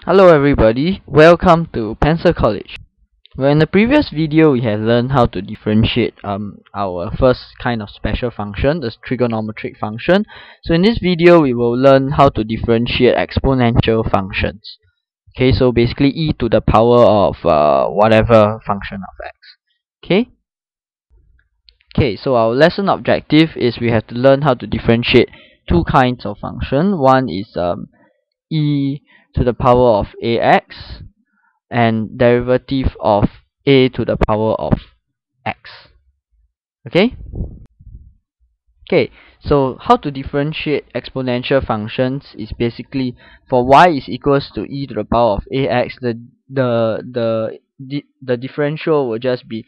Hello everybody, welcome to Pencil College. Well, in the previous video we have learned how to differentiate our first kind of special function, the trigonometric function. So in this video we will learn how to differentiate exponential functions. Okay, so basically e to the power of whatever function of x. Okay, so our lesson objective is we have to learn how to differentiate two kinds of function. One is e to the power of ax and derivative of a to the power of x. Okay, so how to differentiate exponential functions is basically for y is equals to e to the power of ax, the differential will just be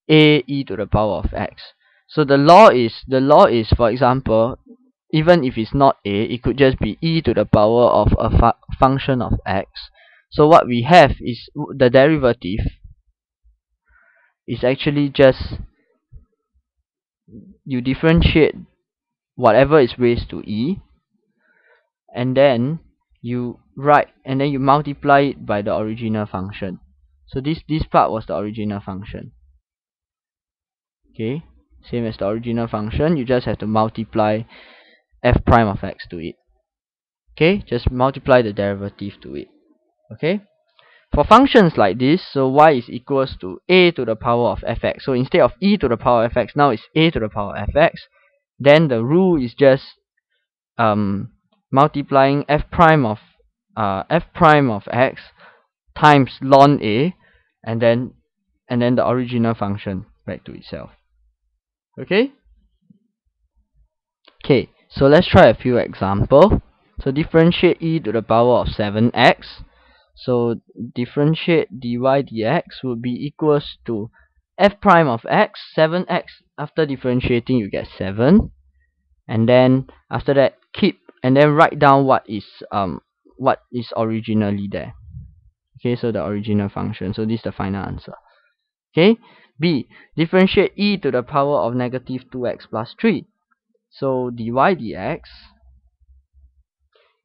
a e to the power of x. So the law is, for example, even if it's not a, it could just be e to the power of a function of x. So what we have is the derivative is actually just you differentiate whatever is raised to e, and then you multiply it by the original function. So this part was the original function. Okay, same as the original function, you just have to multiply f prime of x to it. Okay, just multiply the derivative to it. Okay, for functions like this, so y is equals to a to the power of fx. So instead of e to the power of fx, now it's a to the power of fx. Then the rule is just multiplying f prime of x times ln a, and then the original function back to itself. Okay, so let's try a few examples. So differentiate e to the power of 7x. So differentiate dy dx would be equals to f prime of x, 7x. After differentiating you get 7, and then after that keep, and then write down what is originally there. Okay, so the original function. So this is the final answer. Okay, b, differentiate e to the power of negative 2x plus 3. So dy dx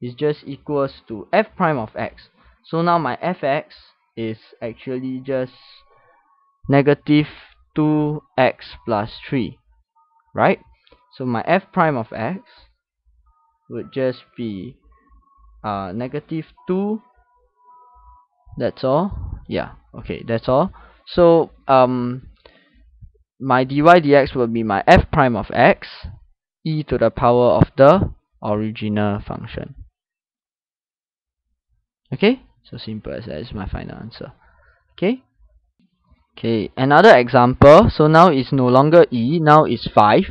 is just equals to f prime of x. So now my fx is actually just negative 2x plus 3, right? So my f prime of x would just be negative 2. That's all. Yeah, okay, that's all. So my dy dx will be my f prime of x e to the power of the original function. Okay, so simple as that is my final answer. Okay, another example. So now it's no longer e, now it's 5.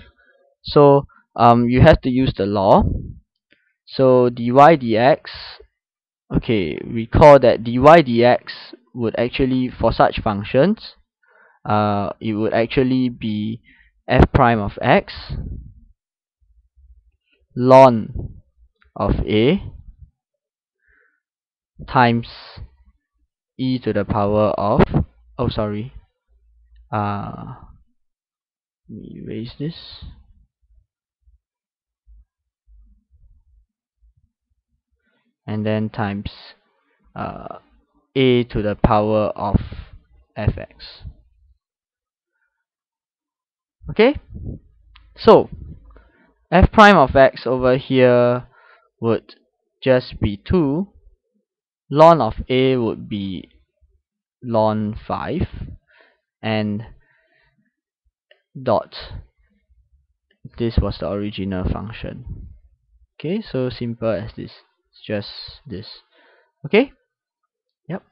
So you have to use the law. So dy dx, okay, recall that dy dx would actually, for such functions, it would actually be f prime of x ln of a times e to the power of, let me erase this, and then times a to the power of fx. Okay, so f prime of x over here would just be 2, ln of a would be ln 5, and dot, this was the original function. Okay, so simple as this, it's just this. Okay, yep.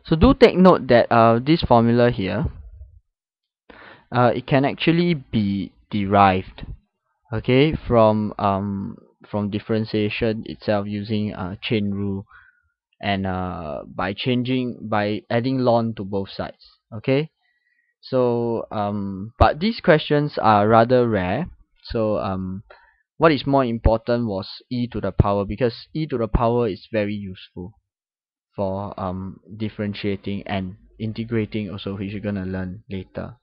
So do take note that this formula here, it can actually be derived, okay, from differentiation itself using chain rule, and by adding ln to both sides. Okay, so but these questions are rather rare. So what is more important was e to the power, because e to the power is very useful for differentiating and integrating also, which you're gonna learn later.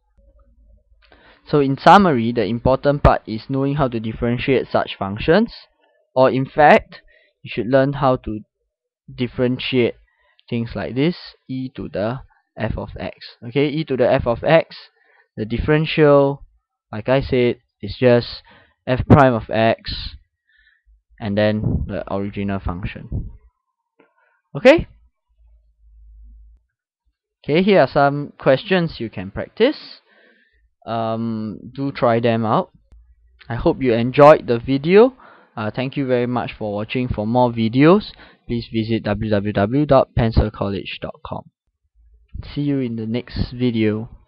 So in summary, the important part is knowing how to differentiate such functions, or in fact, you should learn how to differentiate things like this, e to the f of x. Okay, e to the f of x, the differential, like I said, is just f prime of x and then the original function. Okay? Okay, here are some questions you can practice. Do try them out. I hope you enjoyed the video. Thank you very much for watching. For more videos, please visit www.pencilcollege.com. See you in the next video.